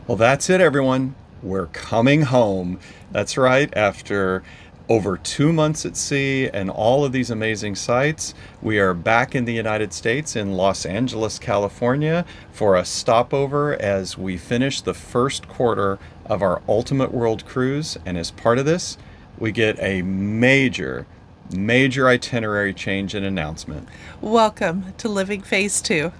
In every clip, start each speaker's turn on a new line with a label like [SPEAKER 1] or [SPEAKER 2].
[SPEAKER 1] Well, that's it, everyone. We're coming home. That's right. After over 2 months at sea and all of these amazing sights, we are back in the United States in Los Angeles, California for a stopover as we finish the first quarter of our Ultimate World Cruise. And as part of this, we get a major itinerary change and announcement.
[SPEAKER 2] Welcome to Living Phase 2.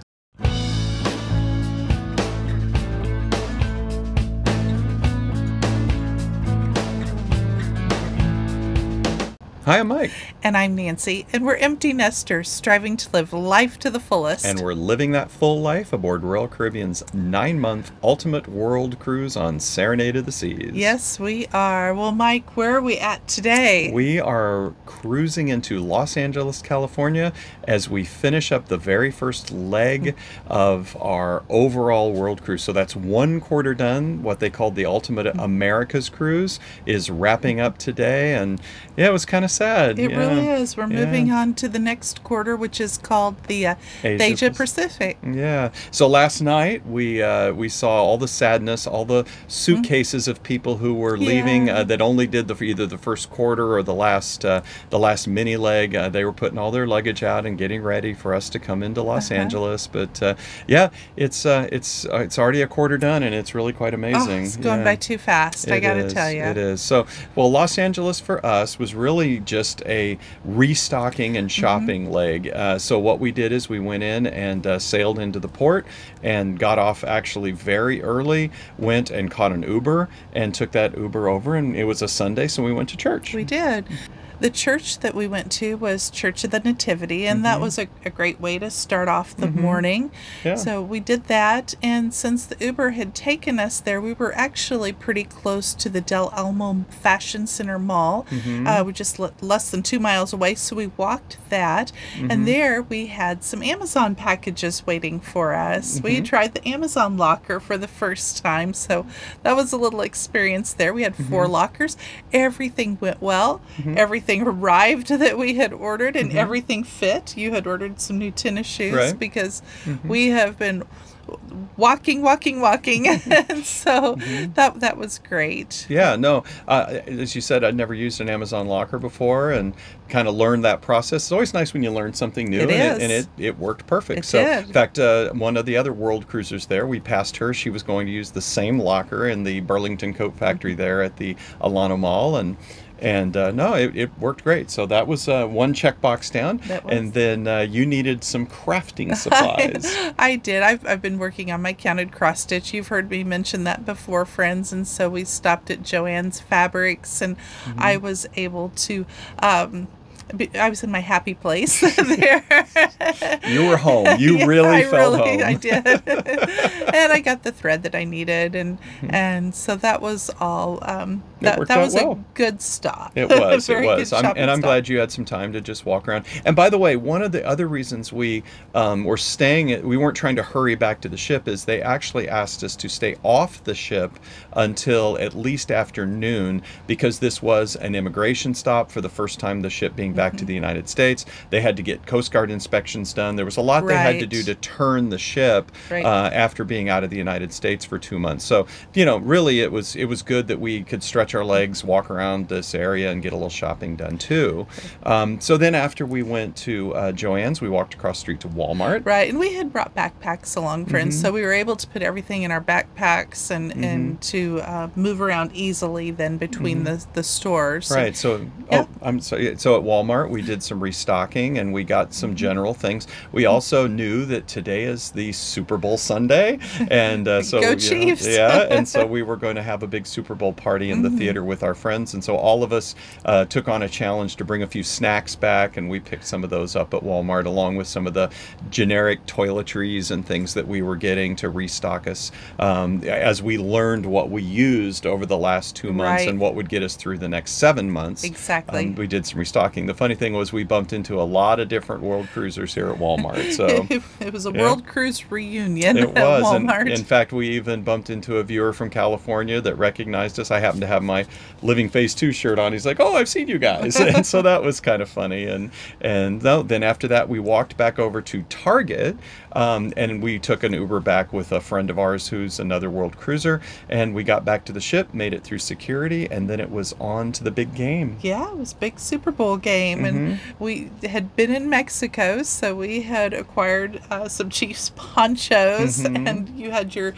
[SPEAKER 1] Hi, I'm Mike.
[SPEAKER 2] And I'm Nancy, and we're empty nesters striving to live life to the fullest.
[SPEAKER 1] And we're living that full life aboard Royal Caribbean's 9-month Ultimate World Cruise on Serenade of the Seas.
[SPEAKER 2] Yes, we are. Well, Mike, where are we at today?
[SPEAKER 1] We are cruising into Los Angeles, California as we finish up the very first leg of our overall world cruise. So that's one quarter done. What they called the Ultimate Americas Cruise is wrapping up today. And yeah, it was kind of sad.
[SPEAKER 2] It really is. We're moving on to the next quarter, which is called the Asia Pacific.
[SPEAKER 1] Yeah. So last night we saw all the sadness, all the suitcases of people who were leaving that only did either the first quarter or the last mini leg. They were putting all their luggage out and getting ready for us to come into Los Angeles. But yeah, it's already a quarter done, and it's really quite amazing.
[SPEAKER 2] It's going by too fast. I got to tell you.
[SPEAKER 1] It is. So, well, Los Angeles for us was really just a restocking and shopping leg. So what we did is we went in and sailed into the port and got off actually very early, went and caught an Uber and took that Uber over, and it was a Sunday, so we went to church.
[SPEAKER 2] We did. The church that we went to was Church of the Nativity, and that was a great way to start off the morning. Yeah. So we did that, and since the Uber had taken us there, we were actually pretty close to the Del Almo Fashion Center Mall. We're just less than 2 miles away, so we walked that, and there we had some Amazon packages waiting for us. We tried the Amazon locker for the first time, so that was a little experience there. We had 4 lockers. Everything went well. Everything arrived that we had ordered, and everything fit. You had ordered some new tennis shoes because we have been walking and so that was great.
[SPEAKER 1] Yeah, no, as you said, I'd never used an Amazon locker before and kind of learned that process. It's always nice when you learn something new. It worked perfect. In fact, one of the other world cruisers there, we passed her. She was going to use the same locker in the Burlington Coat Factory there at the Alano Mall, and no, it worked great. So that was one checkbox down. And then you needed some crafting supplies.
[SPEAKER 2] I did. I've been working on my counted cross stitch. You've heard me mention that before, friends. And so we stopped at Joann's Fabrics, and I was able to I was in my happy place there.
[SPEAKER 1] You were home. You really felt home.
[SPEAKER 2] I did. And I got the thread that I needed, and so that was all. That was a good stop.
[SPEAKER 1] It was. I'm glad you had some time to just walk around. And by the way, one of the other reasons we were staying, we weren't trying to hurry back to the ship, is they actually asked us to stay off the ship until at least afternoon, because this was an immigration stop for the first time the ship being back to the United States. They had to get Coast Guard inspections done. There was a lot they had to do to turn the ship after being out of the United States for 2 months. So, really it was good that we could stretch our legs, walk around this area, and get a little shopping done too. So then after we went to Joann's, we walked across the street to Walmart.
[SPEAKER 2] Right, and we had brought backpacks along, friends, so we were able to put everything in our backpacks and to move around easily then between the stores.
[SPEAKER 1] Right, so, I'm sorry. So at Walmart, we did some restocking, and we got some general things. We also knew that today is the Super Bowl Sunday, and so
[SPEAKER 2] Go Chiefs!
[SPEAKER 1] And so we were going to have a big Super Bowl party in the theater with our friends, and so all of us took on a challenge to bring a few snacks back, and we picked some of those up at Walmart, along with some of the generic toiletries and things that we were getting to restock us as we learned what we used over the last 2 months and what would get us through the next 7 months.
[SPEAKER 2] Exactly.
[SPEAKER 1] We did some restocking. The funny thing was we bumped into a lot of different World Cruisers here at Walmart. So
[SPEAKER 2] it was a World Cruise reunion
[SPEAKER 1] it
[SPEAKER 2] at
[SPEAKER 1] was.
[SPEAKER 2] Walmart.
[SPEAKER 1] And in fact, we even bumped into a viewer from California that recognized us. I happened to have my Living Phase 2 shirt on. He's like, "Oh, I've seen you guys." And so that was kind of funny. And then after that, we walked back over to Target, and we took an Uber back with a friend of ours who's another World Cruiser, and we got back to the ship, made it through security, and then it was on to the big game.
[SPEAKER 2] Yeah, it was a big Super Bowl game, and we had been in Mexico, so we had acquired some Chiefs ponchos, and you had your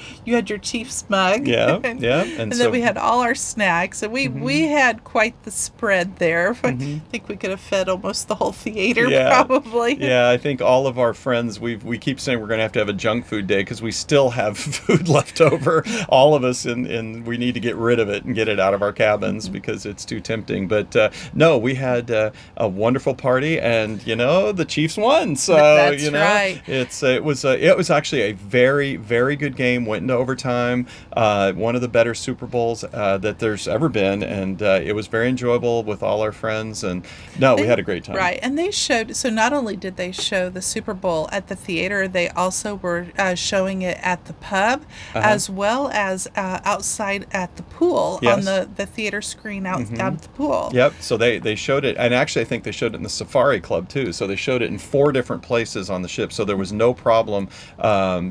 [SPEAKER 2] Chiefs mug.
[SPEAKER 1] Yeah, yeah,
[SPEAKER 2] and then we had all our snacks, and we had quite the spread there. I think we could have fed almost the whole theater, probably.
[SPEAKER 1] Yeah, I think all of our friends, we keep saying we're going to have a junk food day because we still have food left over, all of us, and we need to get rid of it and get it out of our cabins because it's too tempting. But no, we had a wonderful party, and the Chiefs won. So
[SPEAKER 2] that's right.
[SPEAKER 1] It was actually a very, very good game. Went into overtime. One of the better Super Bowls that there's ever been, and it was very enjoyable with all our friends. And we had a great time.
[SPEAKER 2] Right, and they showed. So not only did they show the Super Bowl at the theater, they also were showing it at the pub, as well as outside at the pool on the theater screen out at the pool.
[SPEAKER 1] Yep. So they showed it, and actually I think they showed it in the Safari Club too. So they showed it in 4 different places on the ship. So there was no problem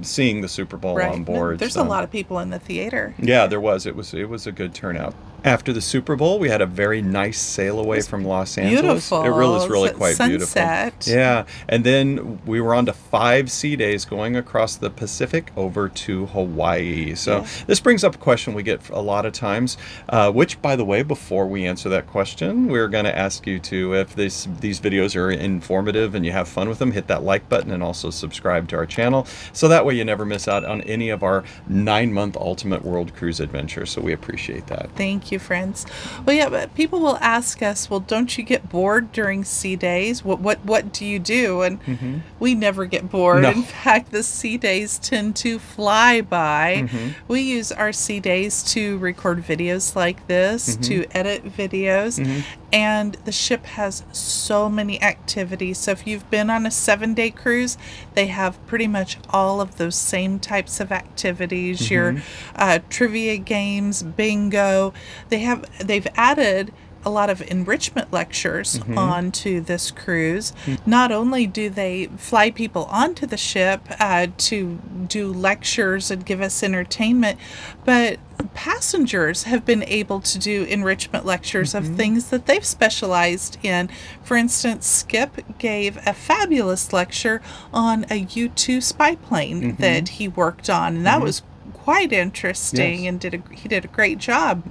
[SPEAKER 1] seeing the Super Bowl on board.
[SPEAKER 2] There's a lot of people in the theater.
[SPEAKER 1] Yeah, there was. It was a good turnout. After the Super Bowl, we had a very nice sail away from Los Angeles.
[SPEAKER 2] Beautiful.
[SPEAKER 1] It was really quite
[SPEAKER 2] sunset.
[SPEAKER 1] Beautiful. Yeah. And then we were on to 5 sea days going across the Pacific over to Hawaii. So this brings up a question we get a lot of times, which, by the way, before we answer that question, we're going to ask you to, if these videos are informative and you have fun with them, hit that like button and also subscribe to our channel. So that way you never miss out on any of our 9-month Ultimate World Cruise adventures. So we appreciate that.
[SPEAKER 2] Thank you, friends. Well, yeah, but people will ask us, well, don't you get bored during sea days? What do you do? And we never get bored.
[SPEAKER 1] No.
[SPEAKER 2] In fact, the sea days tend to fly by. We use our sea days to record videos like this, to edit videos, and the ship has so many activities. So if you've been on a 7-day cruise, they have pretty much all of those same types of activities. Your trivia games, bingo. They've added a lot of enrichment lectures onto this cruise. Not only do they fly people onto the ship to do lectures and give us entertainment, but passengers have been able to do enrichment lectures of things that they've specialized in. For instance, Skip gave a fabulous lecture on a U-2 spy plane that he worked on, and that was quite interesting, and he did a great job.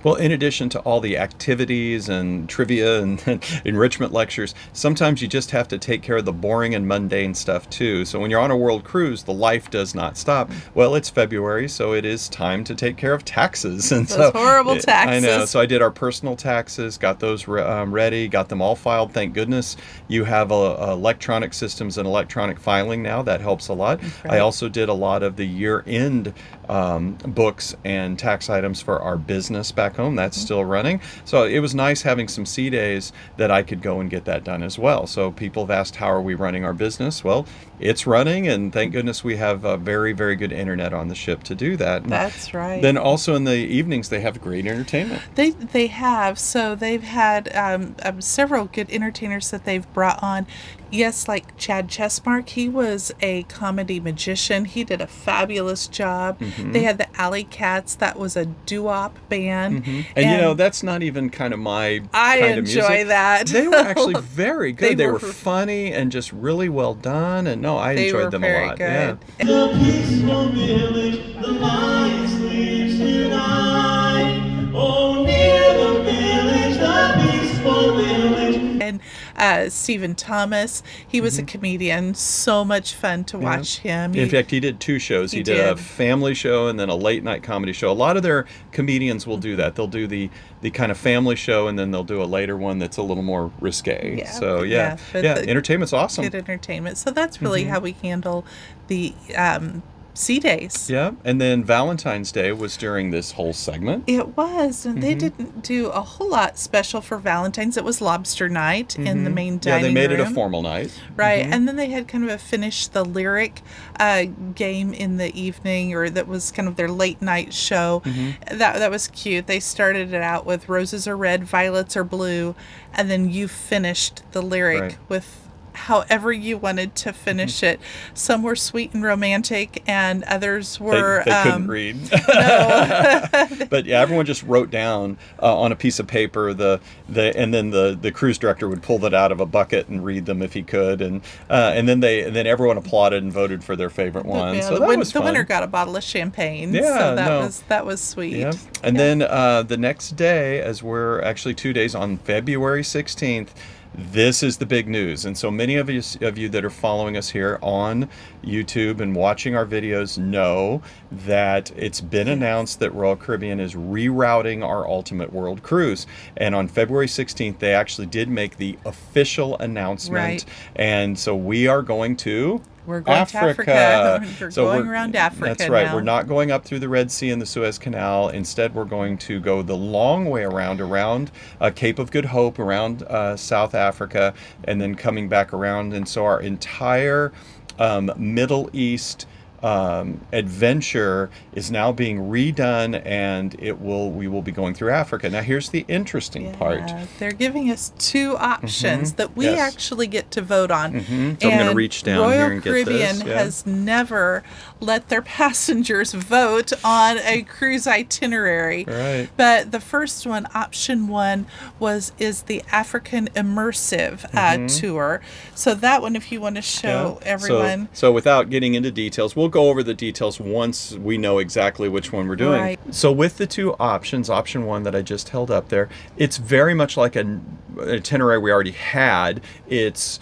[SPEAKER 1] Well, in addition to all the activities and trivia and enrichment lectures, sometimes you just have to take care of the boring and mundane stuff too. So when you're on a world cruise, the life does not stop. Well, it's February, so it is time to take care of taxes. And
[SPEAKER 2] those horrible taxes.
[SPEAKER 1] I know. So I did our personal taxes, got those ready, got them all filed. Thank goodness you have electronic systems and electronic filing now. That helps a lot.
[SPEAKER 2] Right.
[SPEAKER 1] I also did a lot of the year-end books and tax items for our business back home. That's still running. So it was nice having some sea days that I could go and get that done as well. So people have asked, how are we running our business? Well, it's running, and thank goodness we have a very, very good internet on the ship to do that.
[SPEAKER 2] That's right.
[SPEAKER 1] Then also in the evenings, they have great entertainment.
[SPEAKER 2] They have. So they've had several good entertainers that they've brought on. Yes, like Chad Chessmark, he was a comedy magician. He did a fabulous job. They had the Alley Cats. That was a doo-wop band.
[SPEAKER 1] And that's not even kind of my
[SPEAKER 2] I
[SPEAKER 1] kind of music.
[SPEAKER 2] enjoy that.
[SPEAKER 1] They were actually very good. They were funny and just really well done. And I enjoyed them a lot.
[SPEAKER 2] Good.
[SPEAKER 1] Yeah.
[SPEAKER 3] The peaceful village, the lion sleeps tonight. Oh, near the village, the peaceful village.
[SPEAKER 2] And Stephen Thomas, he was a comedian. So much fun to watch him.
[SPEAKER 1] In fact, he did 2 shows. He did a family show and then a late night comedy show. A lot of their comedians will do that. They'll do the kind of family show, and then they'll do a later one that's a little more risque. So entertainment's awesome.
[SPEAKER 2] Good entertainment. So that's really how we handle the sea days.
[SPEAKER 1] Yeah, and then Valentine's Day was during this whole segment.
[SPEAKER 2] It was, and they didn't do a whole lot special for Valentine's. It was lobster night in the main dining room.
[SPEAKER 1] Yeah, they made it a formal night.
[SPEAKER 2] Right, and then they had kind of a finish the lyric game in the evening, or that was kind of their late night show. That was cute. They started it out with "Roses are red, violets are blue," and then you finished the lyric with however you wanted to finish it. Some were sweet and romantic, and others were...
[SPEAKER 1] They couldn't read.
[SPEAKER 2] No.
[SPEAKER 1] But yeah, everyone just wrote down on a piece of paper, and then the cruise director would pull that out of a bucket and read them if he could, and then everyone applauded and voted for their favorite one.
[SPEAKER 2] Yeah,
[SPEAKER 1] so that was fun.
[SPEAKER 2] The winner got a bottle of champagne.
[SPEAKER 1] Yeah,
[SPEAKER 2] so that was sweet.
[SPEAKER 1] Yeah. And then the next day, as we're actually 2 days on February 16th, this is the big news. And so many of you that are following us here on YouTube and watching our videos know that it's been announced that Royal Caribbean is rerouting our Ultimate World Cruise. And on February 16th, they actually did make the official announcement.
[SPEAKER 2] Right.
[SPEAKER 1] And so we are going to...
[SPEAKER 2] We're going to Africa. We're going around Africa.
[SPEAKER 1] That's right.
[SPEAKER 2] Now.
[SPEAKER 1] We're not going up through the Red Sea and the Suez Canal. Instead, we're going to go the long way around Cape of Good Hope, around South Africa, and then coming back around. And so our entire Middle East adventure is now being redone, and we will be going through Africa. Now here's the interesting part.
[SPEAKER 2] They're giving us two options that we actually get to vote on.
[SPEAKER 1] So I'm going to reach down here and get this.
[SPEAKER 2] Royal Caribbean has never let their passengers vote on a cruise itinerary.
[SPEAKER 1] Right.
[SPEAKER 2] But the first one, option one, is the African Immersive tour. So that one, if you want to show everyone.
[SPEAKER 1] So without getting into details, we'll go over the details once we know exactly which one we're doing.
[SPEAKER 2] Right.
[SPEAKER 1] So with the two options, option one that I just held up there, it's very much like an itinerary we already had. It's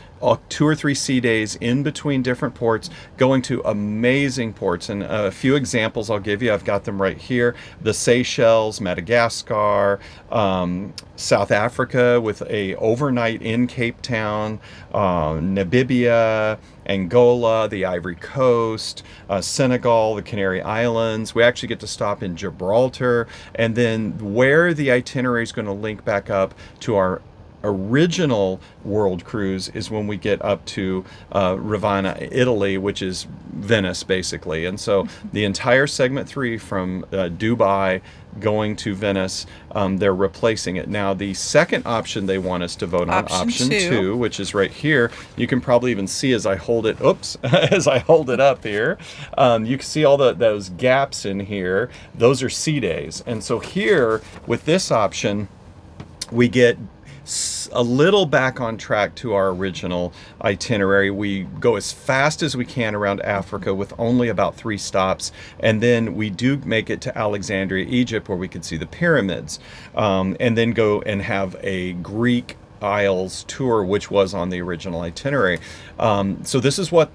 [SPEAKER 1] 2 or 3 sea days in between different ports, going to amazing ports. And a few examples I'll give you. I've got them right here. The Seychelles, Madagascar, South Africa with a overnight in Cape Town, Namibia, Angola, the Ivory Coast, Senegal, the Canary Islands. We actually get to stop in Gibraltar. And then where the itinerary is going to link back up to our original world cruise is when we get up to Ravenna, Italy, which is Venice, basically. And so the entire segment 3 from Dubai going to Venice, they're replacing it. Now, the second option they want us to vote on, option two, which is right here. You can probably even see as I hold it, as I hold it up here, you can see all those gaps in here. Those are sea days. And so here, with this option, we get a little back on track to our original itinerary. We go as fast as we can around Africa with only about 3 stops, and then we do make it to Alexandria, Egypt, where we can see the pyramids, and then go and have a Greek Isles tour, which was on the original itinerary. So this is what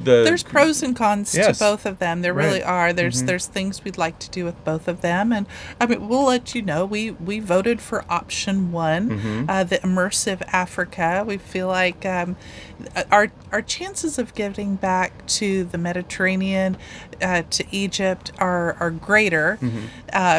[SPEAKER 1] there's
[SPEAKER 2] pros and cons to both of them. There really are. There's things we'd like to do with both of them, and I mean, we'll let you know. We voted for option one, the immersive Africa. We feel like our chances of getting back to the Mediterranean, to Egypt, are greater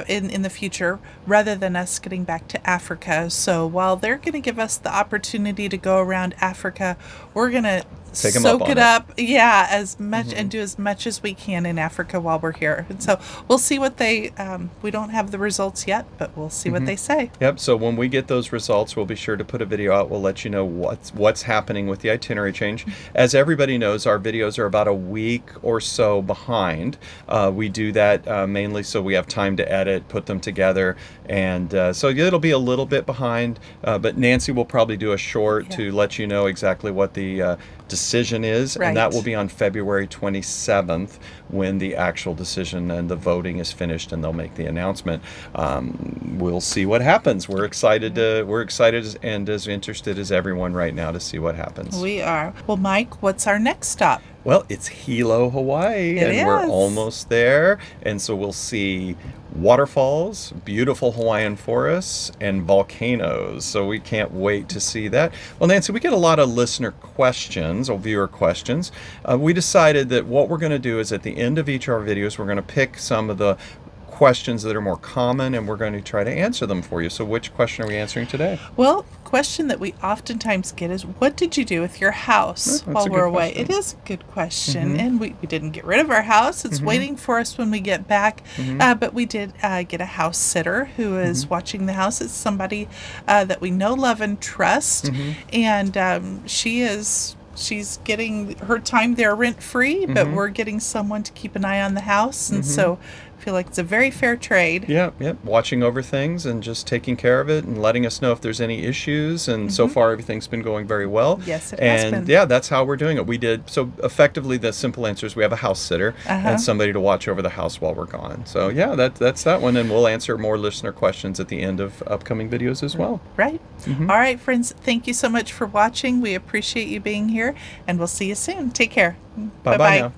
[SPEAKER 2] in the future, rather than us getting back to Africa. So while they're going to give us the opportunity to go around Africa, we're going to soak it up, as much and do as much as we can in Africa while we're here. And so we'll see what they we don't have the results yet, but we'll see what they say.
[SPEAKER 1] Yep. So when we get those results, we'll be sure to put a video out. We'll let you know what's happening with the itinerary change. As everybody knows, our videos are about a week or so behind. We do that mainly so we have time to edit, put them together, and so it'll be a little bit behind, but Nancy will probably do a short to let you know exactly what the decision is, and that will be on February 27th when the actual decision and the voting is finished, and they'll make the announcement. We'll see what happens. We're excited and as interested as everyone right now to see what happens.
[SPEAKER 2] We are. Well, Mike, what's our next stop?
[SPEAKER 1] Well, it's Hilo, Hawaii, and we're almost there, and so we'll see waterfalls, beautiful Hawaiian forests, and volcanoes. So we can't wait to see that. Well, Nancy, we get a lot of listener questions or viewer questions. We decided that what we're going to do is at the end of each of our videos, we're going to pick some of the questions that are more common, and we're going to try to answer them for you. So which question are we answering today?
[SPEAKER 2] Well, question that we oftentimes get is, what did you do with your house while we're away? It is a good question. And we didn't get rid of our house. It's waiting for us when we get back. But we did get a house sitter who is watching the house. It's somebody that we know, love, and trust. And she's getting her time there rent-free, but we're getting someone to keep an eye on the house. And so I feel like it's a very fair trade.
[SPEAKER 1] Yeah, watching over things and just taking care of it and letting us know if there's any issues. And so far, everything's been going very well.
[SPEAKER 2] Yes, it has been.
[SPEAKER 1] And yeah, that's how we're doing it. We did, so effectively, the simple answer is we have a house sitter and somebody to watch over the house while we're gone. So yeah, that's that one. And we'll answer more listener questions at the end of upcoming videos as well.
[SPEAKER 2] Right. All right, friends, thank you so much for watching. We appreciate you being here, and we'll see you soon. Take care.
[SPEAKER 1] Bye-bye now.